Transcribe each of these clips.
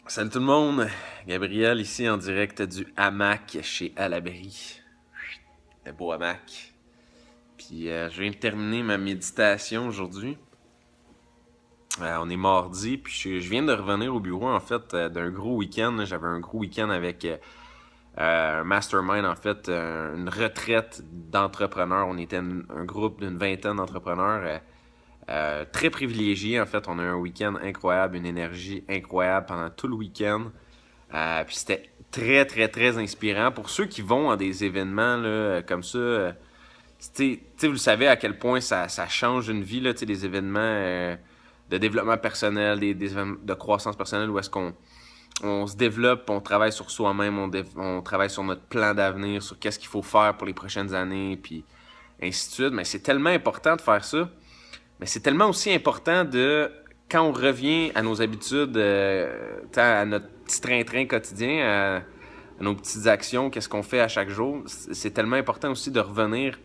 Salut tout le monde, Gabriel ici en direct du hamac chez Alabri. Le beau hamac. Puis je viens de terminer ma méditation aujourd'hui. On est mardi, puis je viens de revenir au bureau en fait d'un gros week-end. J'avais un gros week-end avec un mastermind en fait, une retraite d'entrepreneurs. On était un groupe d'une vingtaine d'entrepreneurs. Très privilégiés en fait. On a eu un week-end incroyable, une énergie incroyable pendant tout le week-end. Puis c'était très, très, très inspirant. Pour ceux qui vont à des événements là, comme ça, vous le savez à quel point ça change une vie, là, des événements de développement personnel, des événements de croissance personnelle où est-ce qu'on se développe, on travaille sur soi-même, on travaille sur notre plan d'avenir, sur qu'est-ce qu'il faut faire pour les prochaines années, puis ainsi de suite. Mais c'est tellement important de faire ça. Mais c'est tellement aussi important de, quand on revient à nos habitudes, à notre petit train-train quotidien, à nos petites actions, qu'est-ce qu'on fait à chaque jour, c'est tellement important aussi de revenir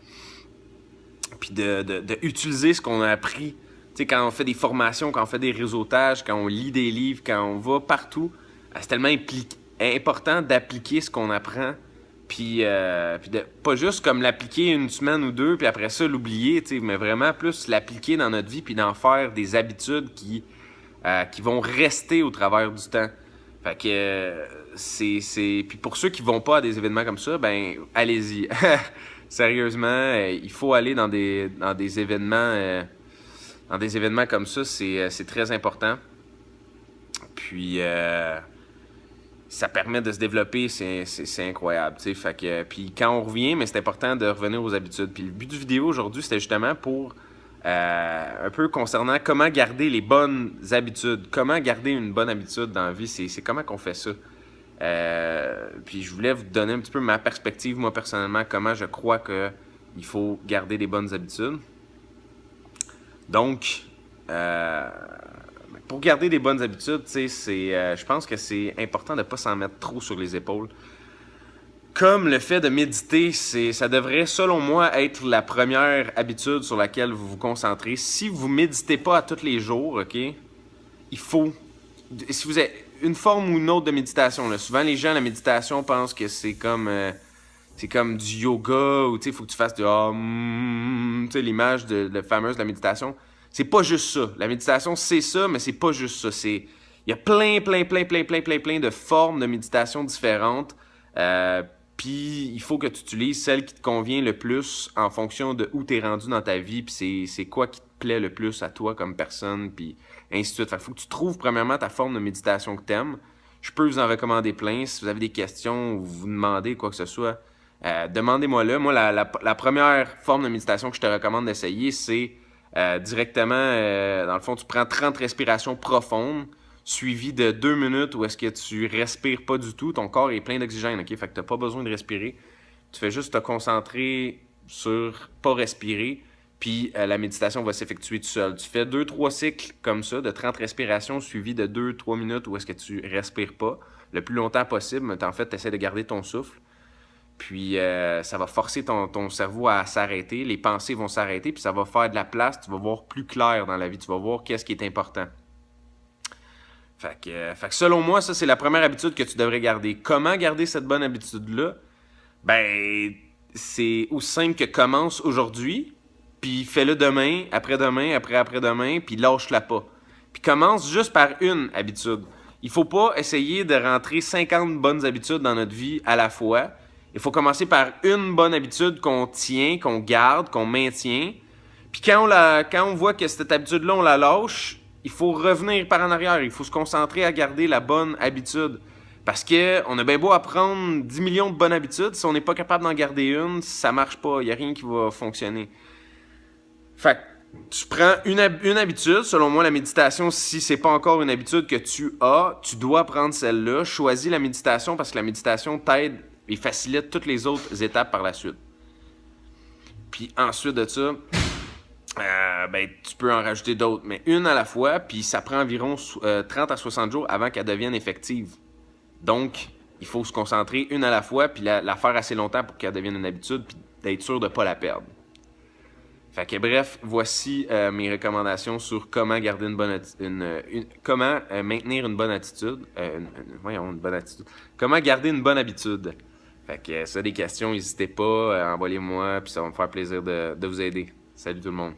puis de utiliser ce qu'on a appris. Tu sais, quand on fait des formations, quand on fait des réseautages, quand on lit des livres, quand on va partout, c'est tellement important d'appliquer ce qu'on apprend. Puis de pas juste comme l'appliquer une semaine ou deux, puis après ça l'oublier, mais vraiment plus l'appliquer dans notre vie, puis d'en faire des habitudes qui vont rester au travers du temps. Fait que Puis pour ceux qui vont pas à des événements comme ça, ben allez-y. Sérieusement, il faut aller dans des événements comme ça, c'est très important. Puis ça permet de se développer, c'est incroyable, tu sais. Fait que puis quand on revient, mais c'est important de revenir aux habitudes. Puis le but du vidéo aujourd'hui, c'était justement pour un peu concernant comment garder les bonnes habitudes, comment garder une bonne habitude dans la vie, c'est comment qu'on fait ça. Puis je voulais vous donner un petit peu ma perspective, moi personnellement, comment je crois que il faut garder des bonnes habitudes. Donc, pour garder des bonnes habitudes, je pense que c'est important de ne pas s'en mettre trop sur les épaules. Comme le fait de méditer, ça devrait, selon moi, être la première habitude sur laquelle vous vous concentrez. Si vous ne méditez pas à tous les jours, ok, il faut... Si vous avez une forme ou une autre de méditation, là, souvent les gens, la méditation, pensent que c'est comme du yoga, ou il faut que tu fasses l'image de fameuse de la méditation. C'est pas juste ça. La méditation, c'est ça, mais c'est pas juste ça. Il y a plein de formes de méditation différentes. Puis il faut que tu utilises celle qui te convient le plus en fonction de où tu es rendu dans ta vie, puis c'est quoi qui te plaît le plus à toi comme personne, puis ainsi de suite. Fait qu'il faut que tu trouves premièrement ta forme de méditation que tu aimes. Je peux vous en recommander plein. Si vous avez des questions ou vous demandez quoi que ce soit, demandez-moi-le. Moi, la première forme de méditation que je te recommande d'essayer, c'est directement, dans le fond, tu prends 30 respirations profondes, suivi de 2 minutes où est-ce que tu respires pas du tout. Ton corps est plein d'oxygène, ok? Fait que t'as pas besoin de respirer. Tu fais juste te concentrer sur pas respirer, puis la méditation va s'effectuer tout seul. Tu fais 2-3 cycles comme ça, de 30 respirations, suivi de 2-3 minutes où est-ce que tu respires pas, le plus longtemps possible, mais en fait, tu essaies de garder ton souffle. Puis ça va forcer ton cerveau à s'arrêter, les pensées vont s'arrêter, puis ça va faire de la place, tu vas voir plus clair dans la vie, tu vas voir qu'est-ce qui est important. Fait que selon moi, ça c'est la première habitude que tu devrais garder. Comment garder cette bonne habitude-là? Ben, c'est aussi simple que commence aujourd'hui, puis fais-le demain, après-demain, après-après-demain, puis lâche-la pas. Puis commence juste par une habitude. Il faut pas essayer de rentrer 50 bonnes habitudes dans notre vie à la fois. Il faut commencer par une bonne habitude qu'on tient, qu'on garde, qu'on maintient. Puis quand on voit que cette habitude-là, on la lâche, il faut revenir par en arrière. Il faut se concentrer à garder la bonne habitude. Parce que on a bien beau apprendre 10 millions de bonnes habitudes, si on n'est pas capable d'en garder une, ça marche pas. Il n'y a rien qui va fonctionner. Fait que tu prends une habitude. Selon moi, la méditation, si c'est pas encore une habitude que tu as, tu dois prendre celle-là. Choisis la méditation parce que la méditation t'aide et facilite toutes les autres étapes par la suite. Puis ensuite de ça, tu peux en rajouter d'autres, mais une à la fois, puis ça prend environ 30 à 60 jours avant qu'elle devienne effective. Donc, il faut se concentrer une à la fois, puis la faire assez longtemps pour qu'elle devienne une habitude, puis d'être sûr de ne pas la perdre. Fait que bref, voici mes recommandations sur comment garder une bonne comment maintenir une bonne attitude. Voyons, une bonne attitude. Comment garder une bonne habitude. Fait que ça des questions, n'hésitez pas, envoyez-moi, puis ça va me faire plaisir de vous aider. Salut tout le monde.